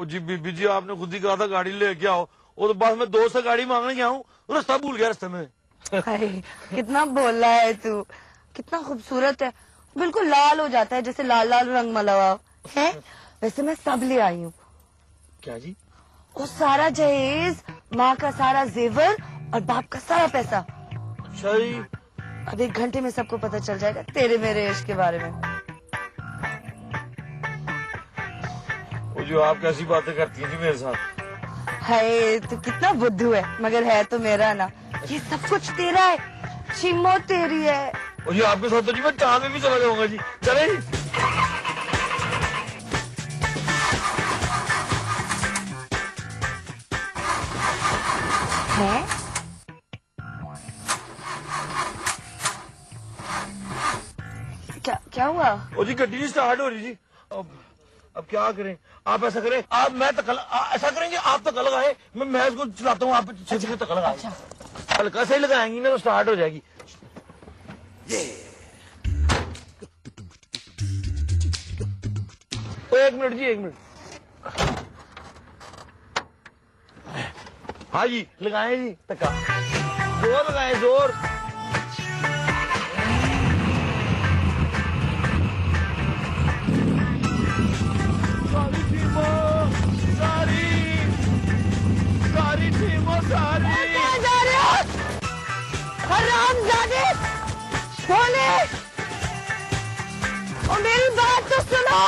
जी बीबी जी, आपने खुद ही कहा था गाड़ी लेके आओ, वो तो बस मैं दोस्त से गाड़ी मांगने गया हूँ, रास्ता भूल गया रास्ते में। कितना बोल रहा है तू, कितना खूबसूरत है, बिल्कुल लाल हो जाता है जैसे लाल लाल रंग मलवा है। वैसे मैं सब ले आई हूँ। क्या जी? वो सारा जहेज, माँ का सारा जेवर और बाप का सारा पैसा। अच्छा जी। अब 1 घंटे में सबको पता चल जाएगा तेरे मेरे इश्क के बारे में। वो जो आप कैसी बातें करती हैं जी मेरे साथ। हाय तू कितना बुद्धू है, मगर है तो मेरा ना। ये सब कुछ तेरा है, चिम्मो तेरी है। और ये आपके साथ तो जी मैं चांद में भी चला जाऊंगा जी। चले जी। है? क्या हुआ? ओ जी गड्डी स्टार्ट हो रही जी। अब क्या करें? आप ऐसा करें, आप मैं तक ऐसा करेंगे, आप तक लगाए, मैं इसको चलाता हूँ, आप छेद तक लगाए। अच्छा। हल्का से ही लगाएंगी ना तो स्टार्ट हो जाएगी। तो 1 मिनट जी, 1 मिनट। हाँ जी लगाए जी तक्का, जोर लगाए जोर। हरामजादे, बोले, और मेरी बात तो सुनो।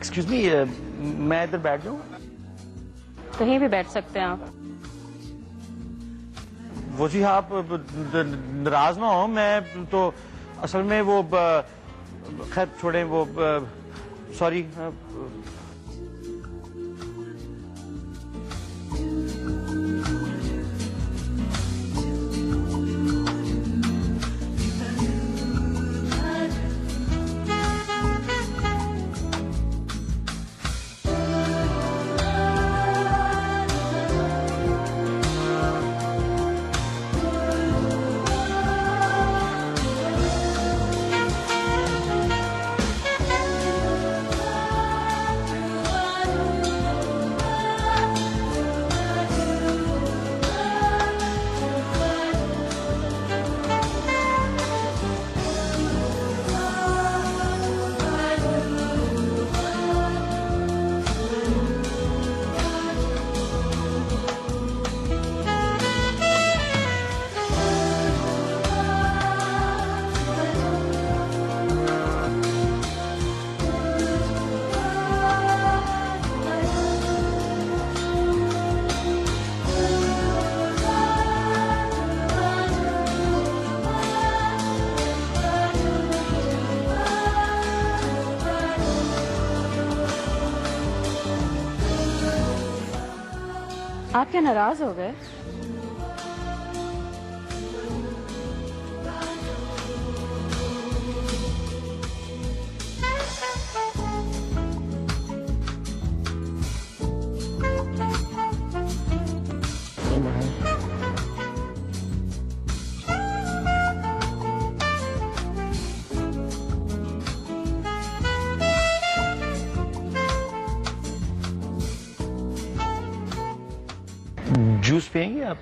एक्सक्यूज मी, मैं इधर बैठ जाऊँ? कहीं भी बैठ सकते हैं आप। वो जी आप नाराज ना हो, मैं तो असल में वो खैर छोड़े वो सॉरी। आप क्या नाराज हो गए? जूस पियेंगे आप?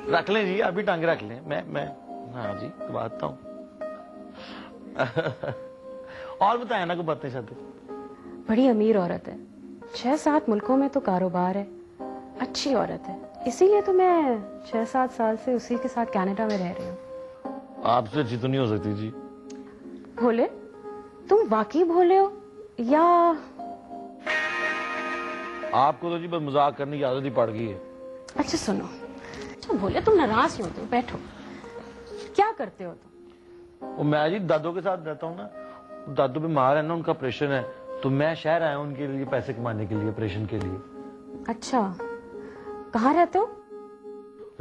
रख लें जी, अभी टांगे रख लें। मैं हाँ जी दबाता हूँ। और बताएं ना कोई बातें शादी। बड़ी अमीर औरत है, 6-7 मुल्कों में तो कारोबार है, अच्छी औरत है, इसीलिए तो मैं 6-7 साल से उसी के साथ कनाडा में रह रही हूँ। आपसे अच्छी तो नहीं हो सकती जी। भोले, तुम वाकई भोले हो या? आपको तो जी बस मजाक करने की आदत ही पड़ गई है। अच्छा सुनो, अच्छा भोले तुम नाराज क्यों हो? बैठो। क्या करते हो तुम? वो मैं जी दादू के साथ रहता हूँ ना, दादू बीमार है ना, उनका ऑपरेशन है, तो मैं शहर आया हूँ उनके लिए पैसे कमाने के लिए, ऑपरेशन के लिए। अच्छा, कहाँ रहते हो?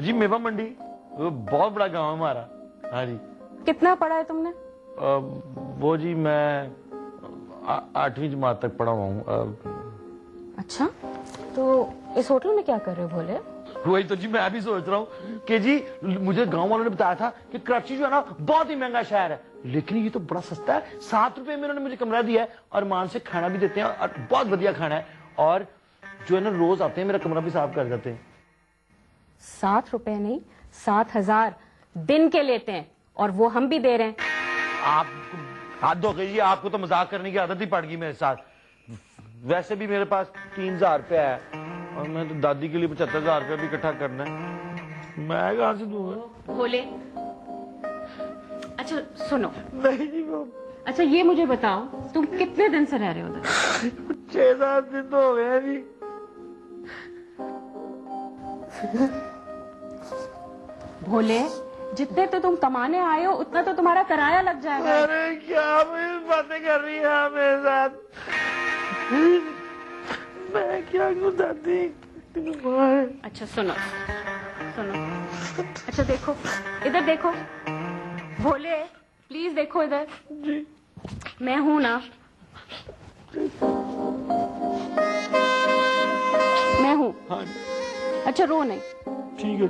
जी मेवा मंडी, वो बहुत बड़ा गांव है हमारा। हाँ जी। कितना पढ़ा है तुमने? वो जी मैं 8वीं जमात तक पढ़ा हुआ हूँ। अच्छा, तो इस होटल में क्या कर रहे हो भोले? वही तो जी मैं भी सोच रहा हूँ कि जी मुझे गांव वालों ने बताया था कि कराची जो है ना बहुत ही महंगा शहर है, लेकिन ये तो बड़ा सस्ता है। 7 रुपए में उन्होंने मुझे कमरा दिया है और मान से खाना भी देते हैं और बहुत बढ़िया खाना है, और जो है ना रोज आते हैं मेरा कमरा भी साफ कर जाते हैं। 7 रुपए नहीं, 7,000 दिन के लेते हैं, और वो हम भी दे रहे हैं। आप हाथ धो गई, आपको तो मजाक करने की आदत ही पड़ गई मेरे साथ। वैसे भी मेरे पास 3,000 रुपया है और मैं तो दादी के लिए 75,000 रुपया भी इकट्ठा करना है, मैं कहाँ से दूंगा? भोले, अच्छा सुनो। नहीं जी वो। अच्छा ये मुझे बताओ, तुम कितने दिन से रह रहे हो उधर? 6-7 दिन तो हो गए जी। भोले, जितने तो तुम कमाने आए हो उतना तो तुम्हारा किराया लग जाएगा। अरे क्या बातें कर रही है आप मेरे साथ? मैं क्या करूं दादी? अच्छा सुनो सुनो, अच्छा देखो इधर देखो। भोले प्लीज देखो इधर जी, मैं हूं ना, मैं हूं। हाँ अच्छा रो नहीं। ठीक है।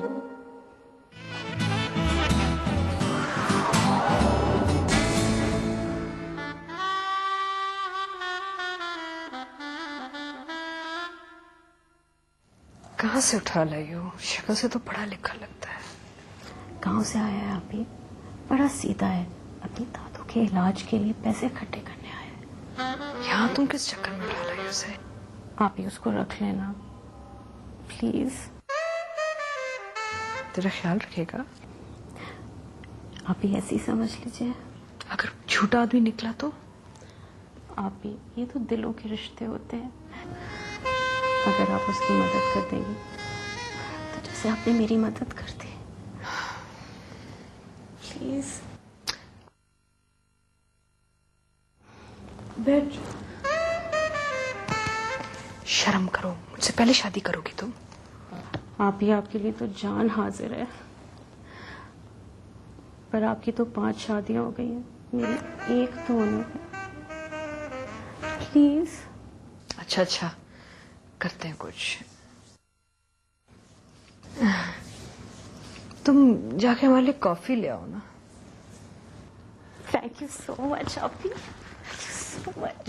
कहाँ से उठा लाई हो? शक्ल से तो पढ़ा लिखा लगता है। गांव से आया है आप ही, बड़ा सीधा है, अपनी दादू के इलाज के लिए पैसे इकट्ठे करने आया है। यहाँ तुम किस चक्कर में उठा लाई उसे? आप ही उसको रख लेना प्लीज। तेरा ख्याल रखेगा? आप ही ऐसी समझ लीजिए। अगर झूठा आदमी निकला तो? आप ही, ये तो दिलों के रिश्ते होते हैं। अगर आप उसकी मदद कर देंगी तो जैसे आपने मेरी मदद कर दी, प्लीज बैठ जाओ। शर्म करो, मुझसे पहले शादी करोगी तुम? आप ही, आपके लिए तो जान हाजिर है, पर आपकी तो 5 शादियां हो गई हैं, मेरी एक तो होने है। प्लीज। अच्छा अच्छा, करते हैं कुछ। तुम जाके हमारे लिए कॉफी ले आओ ना। थैंक यू सो मच आप ही, थैंक यू सो मच।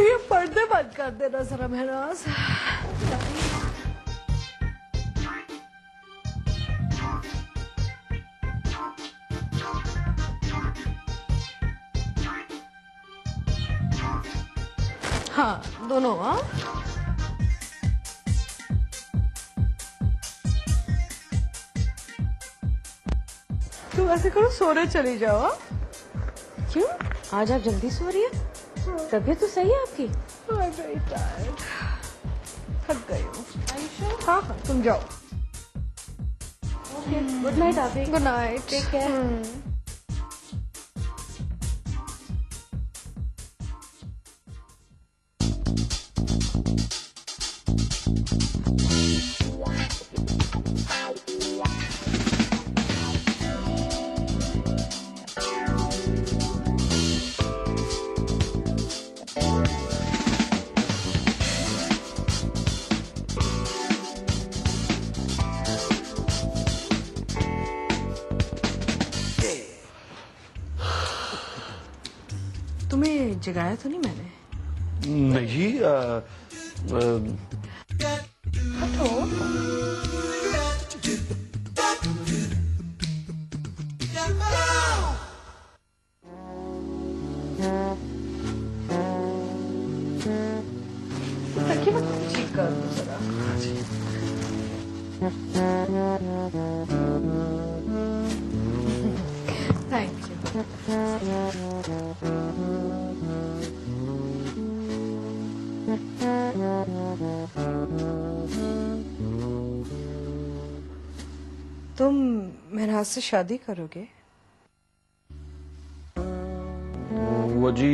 ये पर्दे बंद कर देना जरा महनाज। हाँ, दोनों। हाँ, तुम ऐसे करो, सोने चली जाओ। हाँ? क्यों, आज आप जल्दी सो रही है? तबीयत तो सही है आपकी? I'm very tired. थक गई हूँ। हाँ हाँ, तुम जाओ। गुड नाइट आप ही। Good night. Take care. तुम्हें जगाया तो नहीं मैंने? नहीं जी, ताकि मैं ठीक कर दूं जरा। Thank you. तुम महनाज से शादी करोगे? वो जी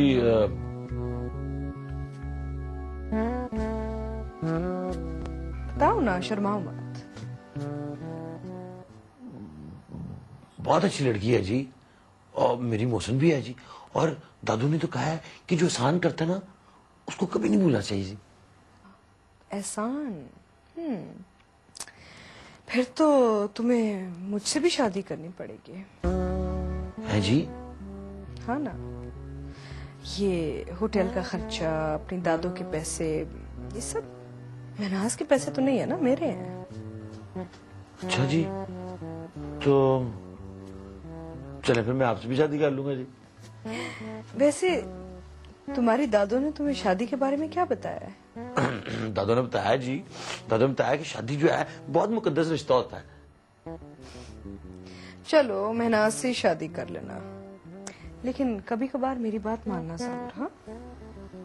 बताओ ना, शर्माओ मत। बहुत अच्छी लड़की है जी, और मेरी मौसम भी है जी, और दादू ने तो कहा है कि जो एहसान करता है ना उसको कभी नहीं भूलना चाहिए जी। एहसान? फिर तो तुम्हें मुझसे भी शादी करनी पड़ेगी। है जी? हाँ ना, ये होटल का खर्चा, अपनी दादू के पैसे, ये सब महनाज के पैसे तो नहीं है ना, मेरे हैं। अच्छा जी, तो चले फिर मैं आपसे भी शादी कर लूंगा जी। वैसे तुम्हारी दादू ने तुम्हें शादी के बारे में क्या बताया है? दादू ने बताया जी, दादू ने बताया कि शादी जो है बहुत मुकद्दस रिश्ता होता है। चलो महनाज से ही शादी कर लेना, लेकिन कभी कभार मेरी बात मानना जरूर। हाँ,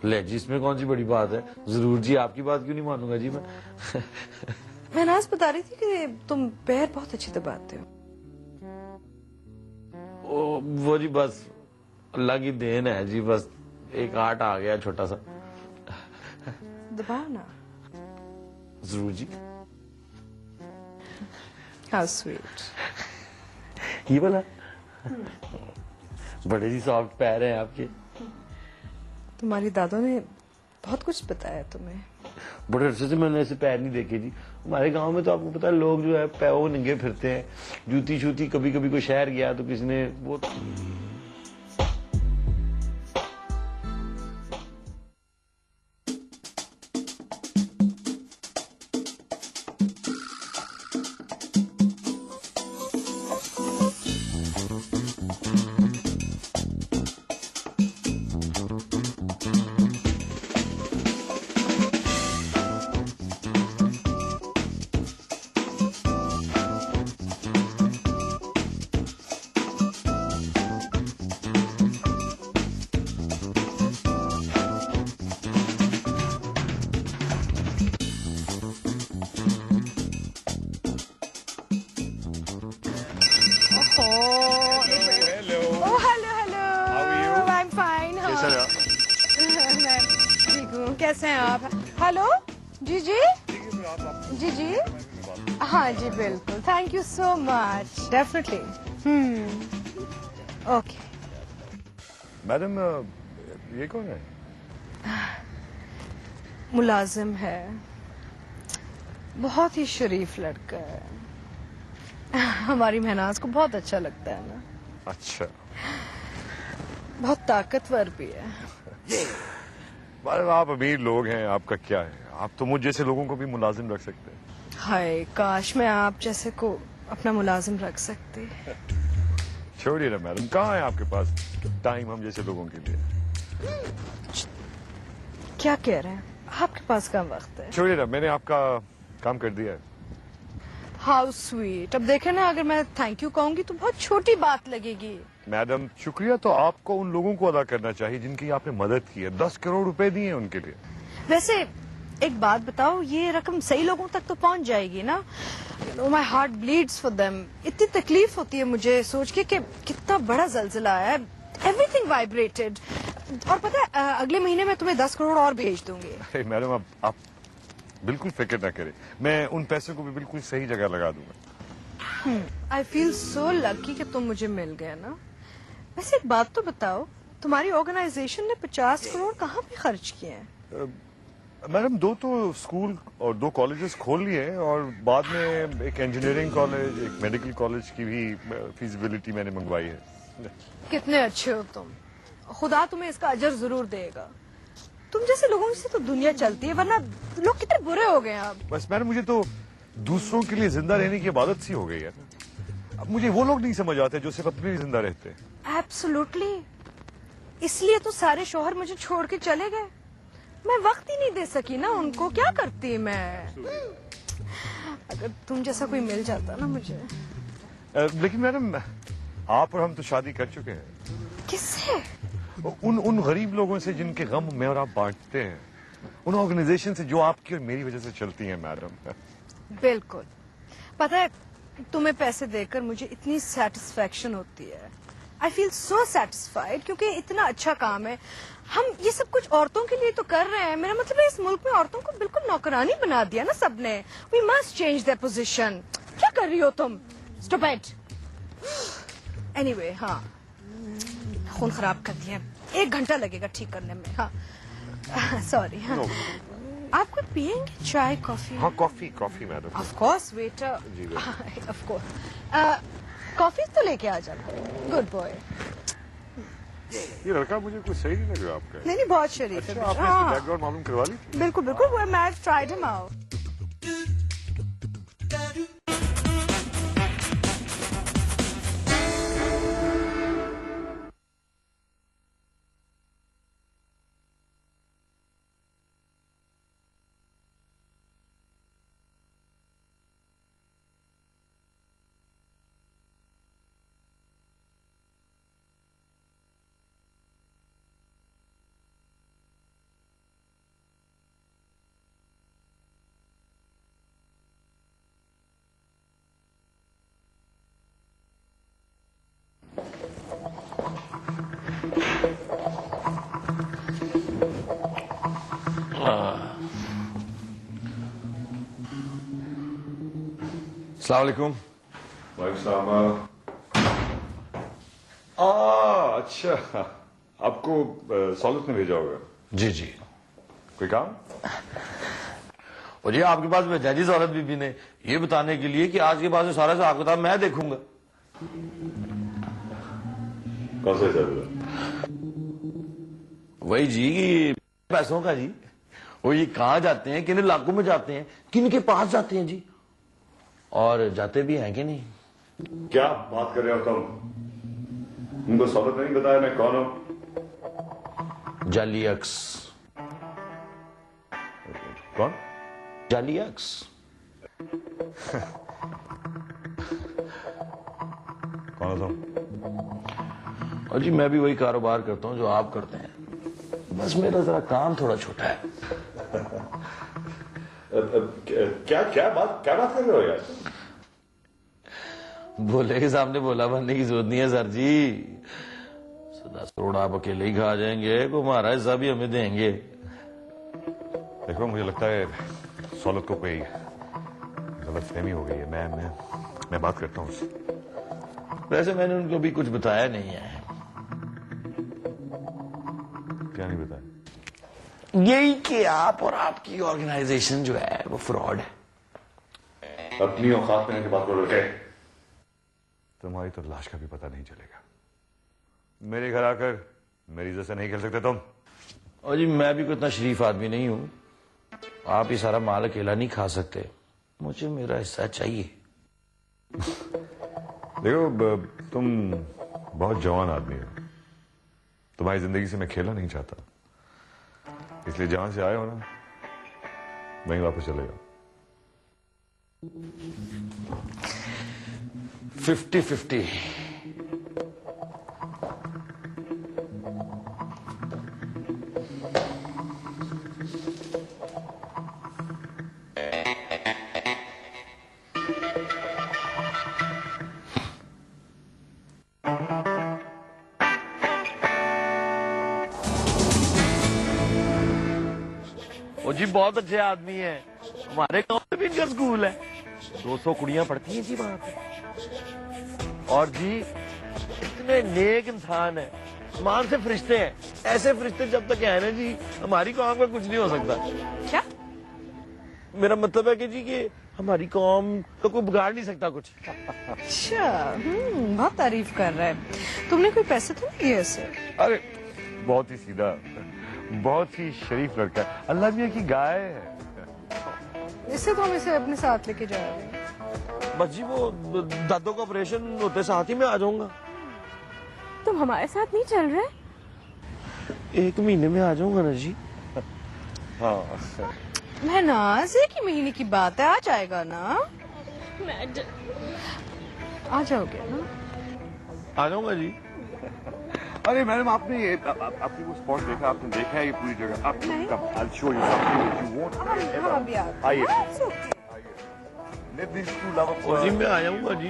ले जी, इसमें कौन सी बड़ी बात है, जरूर जी, आपकी बात क्यों नहीं मानूंगा जी मैं। महनाज बता रही थी कि तुम पैर बहुत अच्छे दबाते हो। वो जी बस अल्लाह की देन है जी, बस एक आर्ट आ गया छोटा सा। दबाओ ना। जरूर जी। How sweet. ये वाला बड़े ही सॉफ्ट पैर हैं आपके। तुम्हारी दादों ने बहुत कुछ बताया तुम्हें। बड़े अरसे से मैंने ऐसे पैर नहीं देखे जी। हमारे गांव में तो आपको पता है लोग जो है पैरों नंगे फिरते हैं, जूती शूती। कभी कभी कोई शहर गया तो किसी ने वो कैसे हैं आप? हेलो जी जी जी जी हाँ जी बिल्कुल, thank you so much, definitely. Okay. Madam ये कौन है? मुलाजिम है, बहुत ही शरीफ लड़का है। हमारी महनाज को बहुत अच्छा लगता है ना। अच्छा। बहुत ताकतवर भी है। मैडम आप अमीर लोग हैं, आपका क्या है? आप तो मुझ जैसे लोगों को भी मुलाजिम रख सकते हैं। हाय काश मैं आप जैसे को अपना मुलाजिम रख सकती। छोड़िए ना मैडम, कहाँ है आपके पास टाइम हम जैसे लोगों के लिए? क्या कह रहे हैं? आपके पास कम वक्त है? छोड़िए ना, मैंने आपका काम कर दिया है। How sweet. अब देखे ना, अगर मैं थैंक यू कहूंगी तो बहुत छोटी बात लगेगी। मैडम शुक्रिया तो आपको उन लोगों को अदा करना चाहिए जिनकी आपने मदद की है। 10 करोड़ रुपए दिए उनके लिए। वैसे एक बात बताओ, ये रकम सही लोगों तक तो पहुंच जाएगी ना? My heart bleeds for them. इतनी तकलीफ होती है मुझे सोच के कि कितना बड़ा जलजिला आया है। Everything vibrated. और पता है अगले महीने में तुम्हें 10 करोड़ और भेज दूंगी। अरे मैडम आप बिल्कुल फिक्र ना करें, मैं उन पैसों को भी बिल्कुल सही जगह लगा दूंगा। आई फील सो लकी कि तुम मुझे मिल गए ना। वैसे एक बात तो बताओ, तुम्हारी ऑर्गेनाइजेशन ने 50 करोड़ कहाँ पे खर्च किए हैं? मैडम 2 तो स्कूल और 2 कॉलेजेस खोल लिए हैं, और बाद में एक इंजीनियरिंग कॉलेज, एक मेडिकल कॉलेज की भी फीजिबिलिटी मैंने मंगवाई है। कितने अच्छे हो तुम। खुदा तुम्हें इसका अजर जरूर देगा। तुम जैसे लोगों से तो दुनिया चलती है, वरना लोग कितने बुरे हो गए हैं अब। बस मैडम मुझे तो दूसरों के लिए जिंदा रहने की आदत सी हो गई है। अब मुझे वो लोग नहीं समझ आते जो सिर्फ अपने लिए जिंदा रहते हैं। एब्सोल्युटली। इसलिए तो सारे शौहर मुझे छोड़ के चले गए। मैं वक्त ही नहीं दे सकी ना उनको। क्या करती मैं? अगर तुम जैसा कोई मिल जाता ना मुझे। लेकिन मैडम आप और हम तो शादी कर चुके हैं। किससे? उन गरीब लोगों से जिनके गम में और आप बांटते हैं, उन ऑर्गेनाइजेशन से जो आपकी और मेरी वजह से चलती हैं मैडम। बिल्कुल। पता है तुम्हें पैसे देकर मुझे इतनी सेटिस्फेक्शन होती है। आई फील सो सेटिस्फाइड, क्योंकि इतना अच्छा काम है। हम ये सब कुछ औरतों के लिए तो कर रहे हैं। मेरा मतलब है इस मुल्क में औरतों को बिल्कुल नौकरानी बना दिया ना सबने। We must change their position. क्या कर रही हो तुम? Stop it. एनीवे, हाँ खून खराब कर दिया। 1 घंटा लगेगा ठीक करने में। हाँ सॉरी। हाँ आप कुछ पियेंगे? चाय, कॉफी? हाँ coffee madam. Of course waiter. Of course. Coffee तो लेके आ जाना। Good boy. ये लड़का मुझे कुछ सही नहीं लग रहा आपका। नहीं बहुत शरीफ है। अच्छा, आपने इसकी बैकग्राउंड मालूम करवा ली? बिल्कुल बिल्कुल। मैं ट्राइड हिम आउट। अस्सलाम वालेकुम। अच्छा, आपको सौलत ने भेजा होगा। जी जी। कोई काम? और ये आपके पास भेजा जी सौरत बीबी ने, ये बताने के लिए कि आज के बाद से सारा हिसाब किताब मैं देखूंगा। कौन सा हिसाब? वही जी कि पैसों का जी, वो ये कहाँ जाते हैं, किन इलाकों में जाते हैं, किन के पास जाते हैं जी, और जाते भी हैं कि नहीं। क्या बात कर रहे हो तुम? उनको सौलत नहीं बताया मैं कौन हूं? जाली अक्स। कौन? जाली अक्स। कौन हो तुम? और जी मैं भी वही कारोबार करता हूँ जो आप करते हैं, बस मेरा जरा काम थोड़ा छोटा है। क्या बात कर रहे हो यार? बोले के सामने बोला बनने की जरूरत नहीं है सर जी। 10 करोड़ आप अकेले ही खा जाएंगे, को हमारा हिस्सा भी हमें देंगे। देखो मुझे लगता है सौलत को कोई गलतफहमी हो गई है। मैं बात करता हूँ उससे। वैसे मैंने उनको भी कुछ बताया नहीं है। क्या नहीं बताया? यही कि आप और आपकी ऑर्गेनाइजेशन जो है वो फ्रॉड है। अपनी औकात में के बात करो के तुम्हारी तो लाश का भी पता नहीं चलेगा। मेरे घर आकर मेरी इज्जत से नहीं खेल सकते तुम। और जी मैं भी कोई इतना शरीफ आदमी नहीं हूं, आप ये सारा माल अकेला नहीं खा सकते, मुझे मेरा हिस्सा चाहिए। देखो तुम बहुत जवान आदमी हो, तुम्हारी जिंदगी से मैं खेलना नहीं चाहता, इसलिए जहां से आए हो ना वहीं वापस चले जाओ। 50-50। वो जी बहुत अच्छे आदमी हैं, हमारे गांव में भी इनका स्कूल है, 200 कुड़ियां पढ़ती हैं जी वहां पे। और जी इतने नेक इंसान है, मान से फरिश्ते हैं, ऐसे फरिश्ते जब तक है ना जी हमारी कौम का कुछ नहीं हो सकता। क्या? मेरा मतलब है कि जी कि हमारी कौम तो कोई बिगाड़ नहीं सकता कुछ। अच्छा, बहुत तारीफ कर रहा है। तुमने कोई पैसे तो नहीं दिए इसे? अरे बहुत ही सीधा, बहुत ही शरीफ लड़का है, अल्लाह मियां की गाय है। इससे तो हम इसे अपने साथ लेके जा रहे हैं। बस जी वो दादों का ऑपरेशन होते साथ ही मैं आ जाऊंगा। तुम हमारे साथ नहीं चल रहे? 1 महीने में आ जाऊंगा ना जी। हाँ महनाज, 1 ही महीने की बात है, आ जाएगा ना? आ जाओगे ना? आ जाऊंगा जी। अरे मैडम आपने आपने वो स्पॉट देखा, आपने देखा है ये पूरी जगह? आप I'll show you something that you won't ever. अभी आ गए। आइए। हाँ, it's okay। Let these two lovers और जी मैं आ जाऊंगा जी।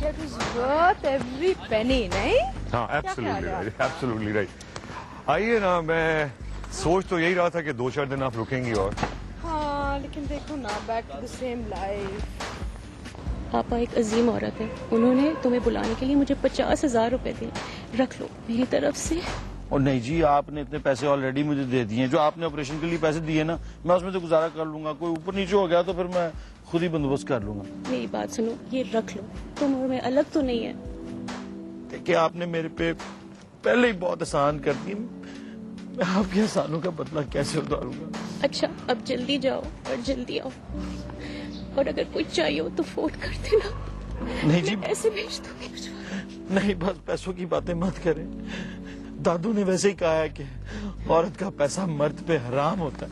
That was worth every penny, नहीं? हाँ absolutely right. आइए ना, मैं सोच तो यही रहा था कि 2-4 दिन आप रुकेंगी और। हाँ, लेकिन देखो ना, back to the same life. पापा एक अजीम औरत है, उन्होंने तुम्हें बुलाने के लिए मुझे 50,000 रुपए दिए, रख लो मेरी तरफ से। और नहीं जी, आपने इतने पैसे ऑलरेडी मुझे दे दिए, जो आपने ऑपरेशन के लिए पैसे दिए ना, मैं उसमें से गुजारा कर लूंगा। कोई ऊपर नीचे हो गया तो फिर मैं खुद ही बंदोबस्त कर लूंगा। मेरी बात सुनो, ये रख लो, तुम और मैं अलग तो नहीं है। देखिए आपने मेरे पे पहले ही बहुत एहसान कर दी, मैं आपके एहसानों का बदला कैसे उतारूंगा। अच्छा अब जल्दी जाओ और जल्दी आओ, और अगर कुछ चाहिए हो तो फोन कर देना। नहीं जी, मैं ऐसे भेज दूंगी। नहीं बस पैसों की बातें मत करें। दादू ने वैसे ही कहा है कि औरत का पैसा मर्द पे हराम होता है।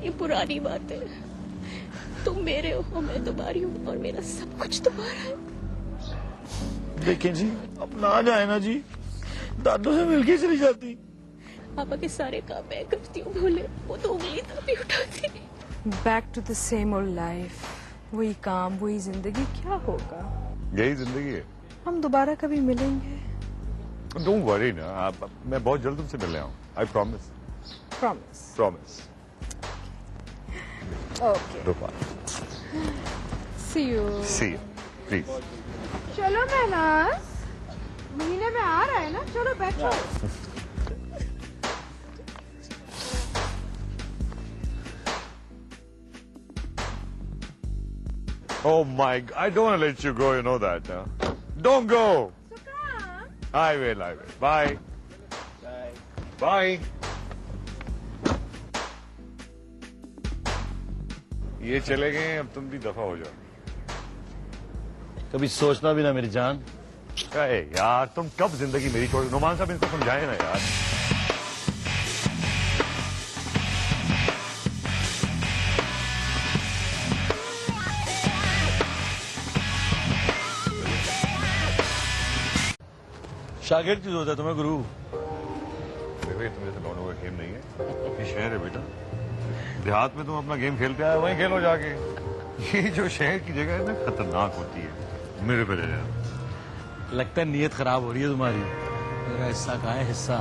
ये पुरानी बात है, तुम मेरे हो, मैं तुम्हारी हूँ और मेरा सब कुछ तुम्हारा है। देखें जी, अब ना जाए ना जी, दादू से मिलके चली जाती। पापा के सारे काम मैं करती हूँ, भूले वो तो उंगली तक भी उठाती। Back to the same old life, वही काम वही जिंदगी, क्या होगा? यही जिंदगी है। हम दोबारा कभी मिलेंगे, डोंट वरी ना, मैं बहुत जल्द तुमसे मिलने आऊँ। I promise. Promise. Promise. Okay, see you. See please. चलो महनाज, महीने में आ रहा है ना, चलो बैठो। Oh my! I don't want to let you go. You know that. Don't go. So come. I will. I will. Bye. Bye. Bye. ये चले गए, अब तुम भी दफा हो जाओ। कभी सोचना भी ना मेरी जान। अरे यार, तुम कब जिंदगी मेरी छोड़। नुमान साहब इनको समझाए ना यार। शागिर्द की जरूरत है तुम्हें गुरु। देखो ये तुम्हें लौंडों का गेम नहीं है, ये शहर है बेटा। देहात में तुम अपना गेम खेलते आए, वहीं खेलो जाके। ये जो शहर की जगह है ना, खतरनाक होती है। मेरे पे ले जाओ। लगता है नीयत खराब हो रही है तुम्हारी। मेरा हिस्सा कहाँ है? हिस्सा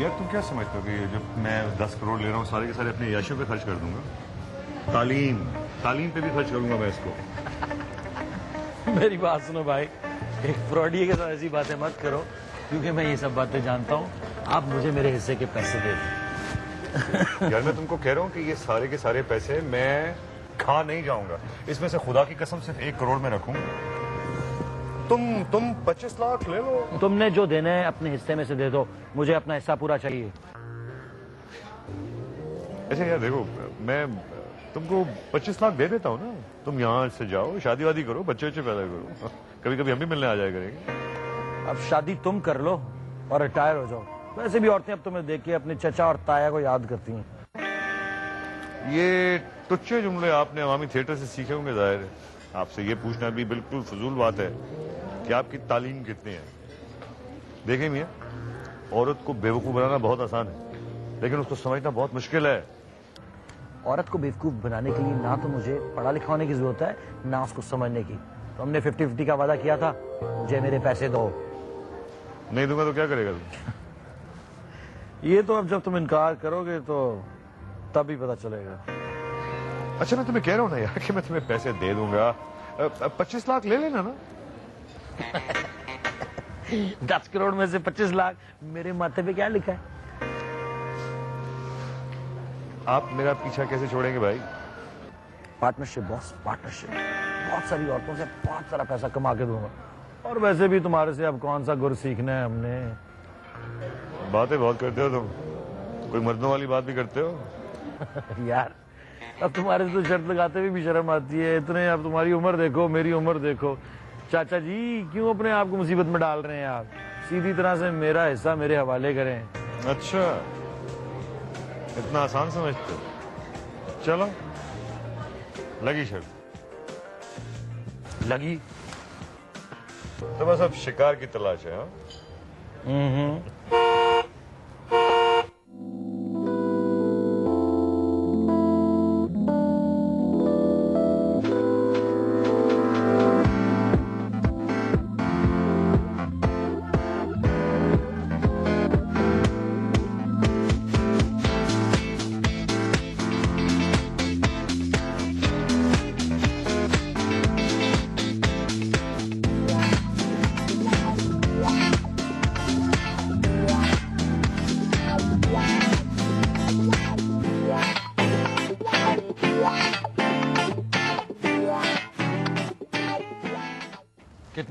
यार तुम क्या समझते हो कि जब मैं 10 करोड़ ले रहा हूँ, सारे के सारे अपने याशों पे खर्च कर दूंगा? तालीम पे भी खर्च करूंगा मैं इसको। मेरी बात सुनो भाई, एक फ्रॉडिये के साथ ऐसी बातें मत करो, क्योंकि मैं ये सब बातें जानता हूँ। आप मुझे मेरे हिस्से के पैसे दे दो। यार मैं तुमको कह रहा हूँ कि ये सारे के सारे पैसे मैं खा नहीं जाऊंगा। इसमें से खुदा की कसम सिर्फ 1 करोड़ में रखूंगा। तुम 25 लाख ले लो। तुमने जो देना है अपने हिस्से में से दे दो, मुझे अपना हिस्सा पूरा चाहिए। अच्छा यार देखो, मैं तुमको 25 लाख दे देता हूँ ना। तुम यहाँ से जाओ, शादी वादी करो, बच्चे पैदा करो, कभी कभी हम भी मिलने आ जाया करेंगे। अब शादी तुम कर लो और रिटायर हो जाओ। वैसे भी औरतें अब तुम्हें देख के अपने चचा और ताया को याद करती हैं। ये टुच्चे जुमले आपने अवामी थिएटर से सीखे होंगे, जाहिर है। आपसे ये पूछना भी बिल्कुल फजूल बात है कि आपकी तालीम कितनी है। देखें मियां, औरत को बेवकूफ बनाना बहुत आसान है, लेकिन उसको समझना बहुत मुश्किल है। औरत को बेवकूफ बनाने के लिए ना तो मुझे पढ़ा लिखा होने की जरूरत है, ना उसको समझने की। तो हमने 50-50 का वादा किया था। मुझे मेरे पैसे दो। नहीं दूंगा तो क्या करेगा तुम? ये तो अब जब तुम इनकार करोगे तो तभी पता चलेगा। अच्छा मैं तुम्हें कह रहा हूँ ना यार कि मैं तुम्हें पैसे दे दूंगा। 25 लाख ले लेना ना। 10 करोड़ में से 25 लाख मेरे माथे पे क्या लिखा है? आप मेरा पीछा कैसे छोड़ेंगे भाई? Partnership boss, partnership. बहुत सारी औरतों से बहुत सारा पैसा कमा के दूंगा। और वैसे भी तुम्हारे से अब कौन सा गुर सीखना है हमने। बातें बहुत करते हो तुम, कोई मर्दों वाली बात भी करते हो। यार अब तुम्हारे से तो शर्त लगाते हुए भी शर्म आती है। इतने अब तुम्हारी उम्र देखो, मेरी उम्र देखो। चाचा जी क्यों अपने आप को मुसीबत में डाल रहे हैं आप? सीधी तरह से मेरा हिस्सा मेरे हवाले करें। अच्छा इतना आसान समझते हो? चलो लगी शर्त। लगी। तो बस अब शिकार की तलाश है। हाँ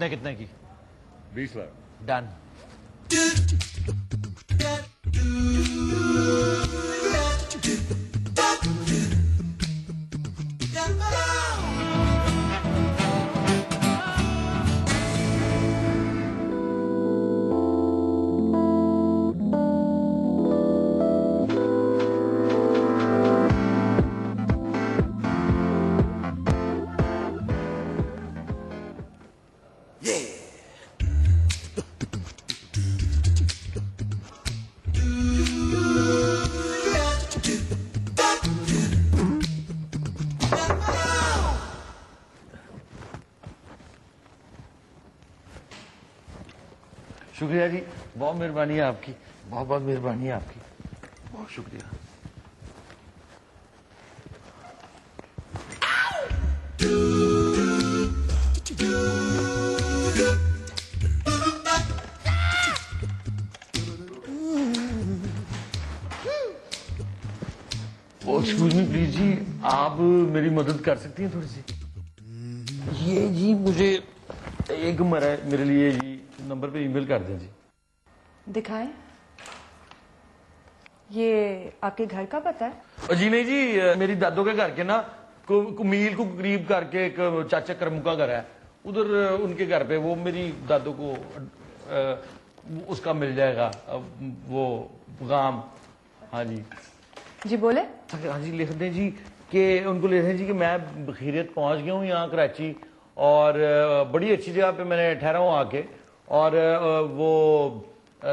कितने की? 20 लाख। डन। शुक्रिया जी, बहुत मेहरबानी है आपकी, बहुत बहुत मेहरबानी है आपकी, बहुत शुक्रिया। एक्सक्यूज मी प्लीज जी, आप मेरी मदद कर सकती हैं थोड़ी सी? ये जी मुझे एक मेरे लिए जी नंबर पे ईमेल कर दें जी। दिखाएं। ये आपके घर का पता है? जी नहीं जी, मेरी दादों के घर के ना मील को करीब करके एक चाचा करमुका घर है, उधर उनके घर पे वो मेरी दादों को उसका मिल जाएगा वो पैगाम। हाँ जी जी बोले। हाँ जी लिख दें जी कि उनको लिख दें जी कि मैं बखीरियत पहुंच गया हूँ यहाँ कराची और बड़ी अच्छी जगह पे मैंने ठहरा हूँ आके, और वो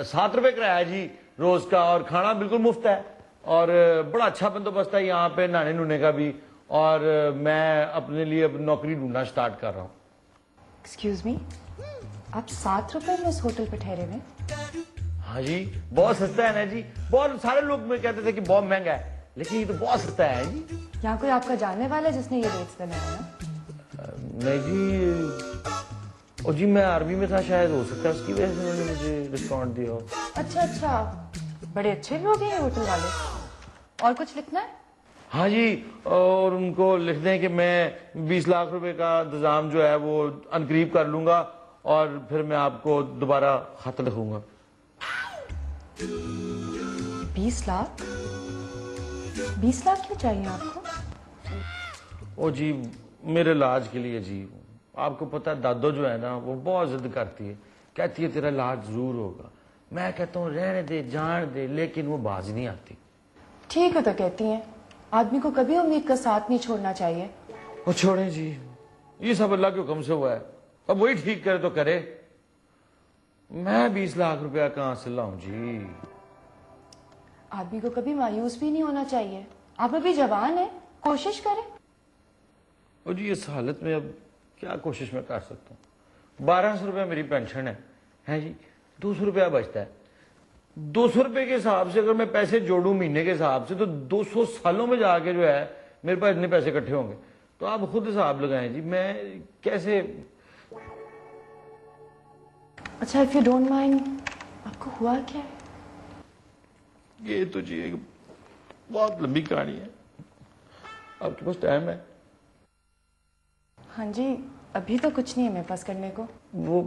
7 रुपए किराया जी रोज का, और खाना बिल्कुल मुफ्त है, और बड़ा अच्छा बंदोबस्त है यहाँ पे नहाने नुने का भी, और मैं अपने लिए अब नौकरी ढूंढना स्टार्ट कर रहा हूँ। एक्सक्यूज मी, आप 7 रुपए में इस होटल पे ठहरे हुए? हाँ जी बहुत सस्ता है ना जी, बहुत सारे लोग मैं कहते थे कि बहुत महंगा है, लेकिन ये तो बहुत सस्ता है जी। यहाँ कोई आपका जानने वाला है जिसने ये रेट्स बनाया है? नहीं जी, और जी मैं आर्मी में था, शायद हो सकता है उसकी वजह से उन्होंने मुझे डिस्काउंट दिया हो। अच्छा अच्छा, बड़े अच्छे लोग हैं होटल वाले। और कुछ लिखना है? हाँ जी, और उनको लिख दें कि मैं 20 लाख रुपए का इंतजाम जो है वो अनकरीब कर लूंगा, और फिर मैं आपको दोबारा खत लिखूंगा। 20 लाख? 20 लाख क्यों चाहिए आपको? ओ जी मेरे इलाज के लिए जी, आपको पता है दादो जो है ना वो बहुत जिद करती है, कहती है तेरा इलाज जरूर होगा, मैं कहता हूँ रहने दे जान दे, लेकिन वो बाज नहीं आती। ठीक है तो कहती हैं, आदमी को कभी उम्मीद का साथ नहीं छोड़ना चाहिए। वो छोड़े जी, ये सब अल्लाह के हुक्म से हुआ है, अब वही ठीक करे तो करे, मैं 20 लाख रुपया कहाँ से लाऊं जी। आदमी को कभी मायूस भी नहीं होना चाहिए, आप अभी जवान हैं, कोशिश करें। और जी इस हालत में अब क्या कोशिश मैं कर सकता हूँ। 1200 रुपया मेरी पेंशन है जी, 200 रुपया बचता है। 200 रुपए के हिसाब से अगर मैं पैसे जोड़ूं महीने के हिसाब से, तो 200 सालों में जाके जो है मेरे पास इतने पैसे इकट्ठे होंगे। तो आप खुद हिसाब लगाएं जी, मैं कैसे। अच्छा इफ यू डोंट माइंड, आपको हुआ क्या है? ये तो जी एक बहुत लंबी कहानी है, आपके पास टाइम है? हाँ जी, अभी तो कुछ नहीं है मेरे पास करने को। वो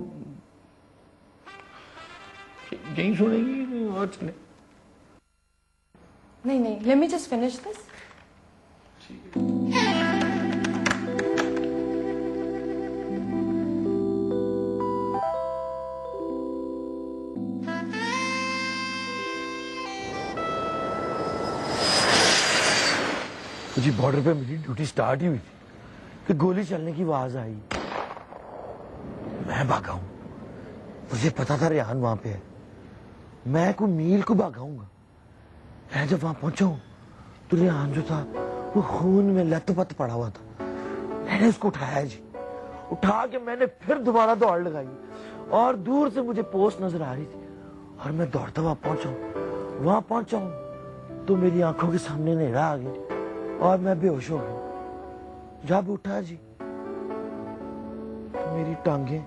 यही सुनेंगी और चले? नहीं नहीं, let me just finish this. जी बॉर्डर पे मेरी ड्यूटी स्टार्ट ही हुई थी कि गोली चलने की आवाज आई, मैं भागा हूं, मुझे पता था रेहान वहां पे है, मैं कोई मील को भागाऊंगा। मैं जब वहां पहुंचा हूं तो रेहान जो था वो खून में लथपथ पड़ा हुआ था। मैंने उसको उठाया जी, उठा के मैंने फिर दोबारा दौड़ लगाई, और दूर से मुझे पोस्ट नजर आ रही थी, और मैं दौड़ता हुआ वहां पहुंचा हूं तो मेरी आंखों के सामने अंधेरा आ गया और मैं बेहोश हो गया। जब उठा जी तो मेरी टांगें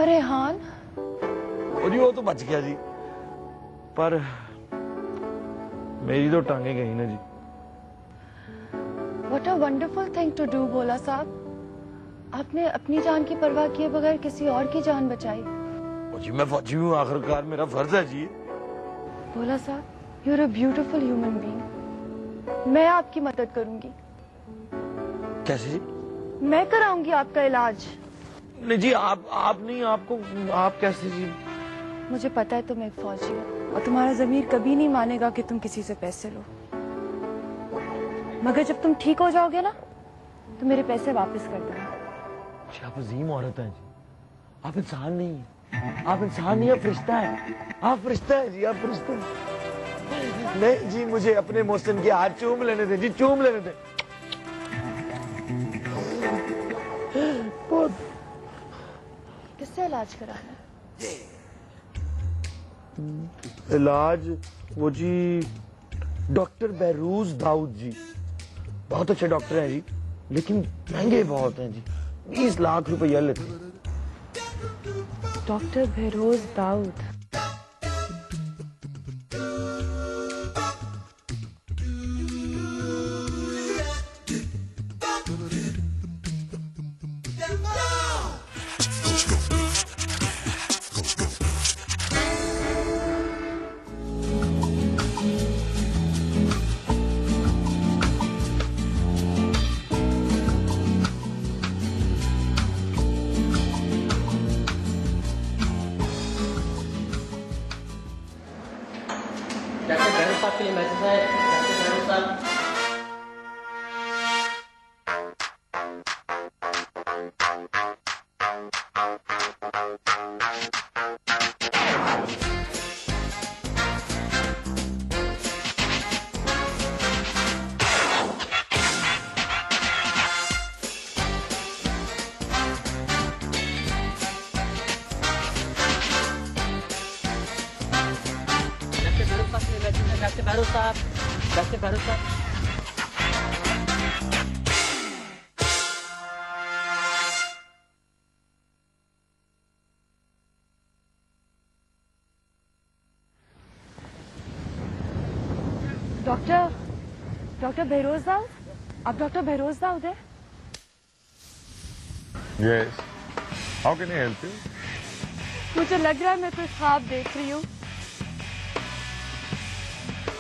अरे हान, और वो तो बच गया जी, पर मेरी तो टांगें गई ना जी। What a wonderful thing to do Bhola साहब, आपने अपनी जान की परवाह किए बगैर किसी और की जान बचाई। जी मैं फौजी हूँ, आखिरकार मेरा फर्ज है जी। भोला साहब, you are a beautiful human being, मैं आपकी मदद करूंगी। कैसे जी? मैं कराऊंगी आपका इलाज। नहीं जी, आप नहीं, आपको आप कैसे जी? मुझे पता है तुम एक फौजी हो और तुम्हारा जमीर कभी नहीं मानेगा कि तुम किसी से पैसे लो, मगर जब तुम ठीक हो जाओगे ना तो मेरे पैसे वापस कर देना। जी आप अजीम औरत हैं जी, आप इंसान नहीं है, आप इंसान नहीं, आप फरिश्ता है, आप फरिश्ता है जी, आप फरिश्ता है। नहीं जी, मुझे अपने मोहसिन के हाथ चूम लेने दें जी, चूम लेने दें। किससे इलाज कराना है? इलाज वो जी डॉक्टर बहरूज दाऊद जी, बहुत अच्छे डॉक्टर हैं जी, लेकिन महंगे बहुत हैं जी, 20 लाख रुपया लेते हैं। डॉक्टर बहरोज दाऊद। डॉक्टर बहरोज साहब के लिए मैसेज है। डॉक्टर बहरोज साहब। डॉक्टर बहरोज साहब, डॉक्टर बहरोज साहब। डॉक्टर बहरोज दाऊद, आप डॉक्टर बहरोज दाऊद है? Yes. How can I help you? मुझे लग रहा है मैं कोई ख्वाब देख रही हूँ।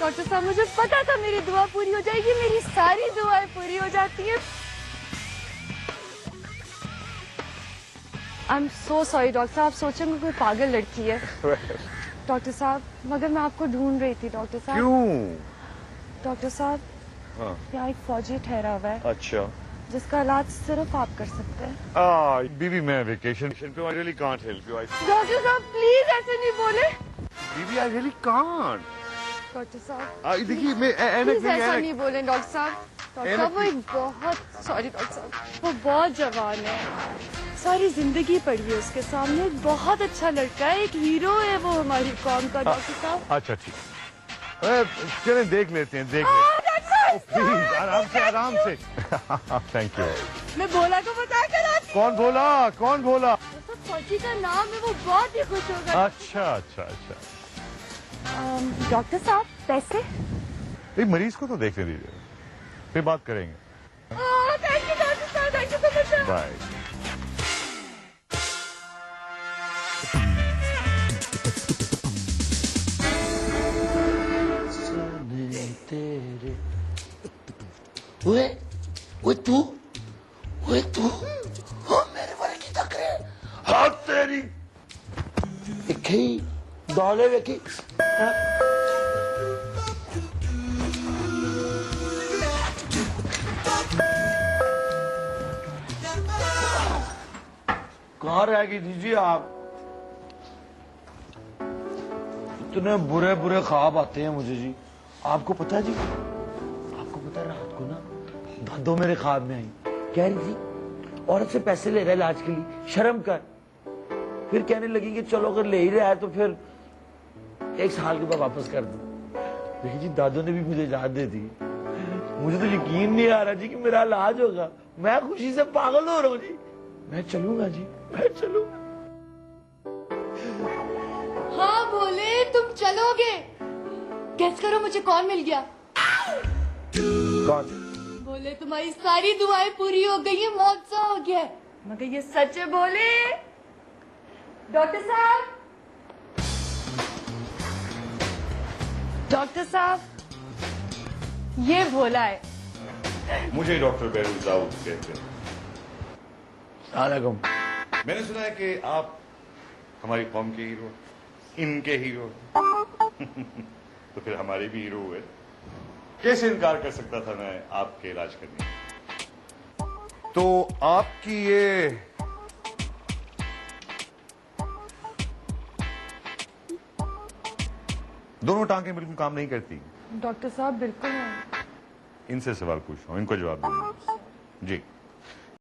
डॉक्टर साहब, मुझे पता था मेरी दुआ पूरी हो जाएगी, मेरी सारी दुआएं पूरी हो जाती हैं। I am so sorry doctor साहब, आप सोचेंगे कोई पागल लड़की है। डॉक्टर साहब, मगर मैं आपको ढूंढ रही थी डॉक्टर साहब। क्यों? डॉक्टर साहब, हाँ। यहाँ एक फौजी ठहरा हुआ है अच्छा। जिसका इलाज सिर्फ आप कर सकते हैं। बीबी मैं वेकेशन पे I really can't help you. Doctor साहब प्लीज ऐसे नहीं बोले। बीबी आई रियली कांट। डॉक्टर साहब देखिए मैं प्लीज ऐसा नहीं बोले डॉक्टर साहब। डॉक्टर साहब वो एक बहुत सॉरी डॉक्टर साहब, वो बहुत जवान है, सारी जिंदगी पड़ी है उसके सामने, बहुत अच्छा लड़का है, एक हीरो है वो हमारी कौम का। डॉक्टर साहब अच्छा ठीक, चलें देख लेते हैं, देख लेते हैं। प्लीज आराम से थैंक यू। मैं बोला को बता कर कौन बोला, कौन बोला? फौजी का नाम है, वो बहुत ही खुश होगा। अच्छा। डॉक्टर साहब पैसे? एक मरीज को तो देखने दीजिए, फिर बात करेंगे। थैंक यू डॉक्टर साहब, thank you so much. Bye. तेरे ओए तू हाँ मेरे वाले की तक रहे हाथ तेरी इखे दौले वेखी कहाँ रह गई दीजिए आप? इतने बुरे बुरे ख्वाब आते हैं मुझे जी। आपको पता है जी, आपको पता है रात को ना दादो मेरे ख्वाब में आई, कह रही थी औरत से पैसे ले रहा है इलाज के लिए, शर्म कर। फिर कहने लगी कि चलो अगर ले ही रहा है तो फिर 1 साल के बाद वापस कर दो। देखिए जी दादो ने भी मुझे इजाजत दे दी। मुझे तो यकीन नहीं आ रहा जी कि मेरा इलाज होगा। मैं खुशी से पागल हो रहा हूँ जी। मैं चलूंगा जी, मैं चलूंगा। हाँ बोले तुम चलोगे? गेस करो मुझे कौन मिल गया? कौन? बोले तुम्हारी सारी दुआएं पूरी हो गई है, मौका हो गया है। मगर ये सच है बोले। डॉक्टर साहब, डॉक्टर साहब ये भोला है। मुझे डॉक्टर बहरोज दाऊद कहते हैं। अलैकुम। मैंने सुना है कि आप हमारी कौम के हीरो, इनके हीरो तो फिर हमारे भी हीरो हुए। कैसे इनकार कर सकता था मैं आपके इलाज करने? तो आपकी ये दोनों टांकें बिल्कुल काम नहीं करती। डॉक्टर साहब बिल्कुल नहीं। इनसे सवाल पूछ रहा हूं, इनको जवाब दीजिए। जी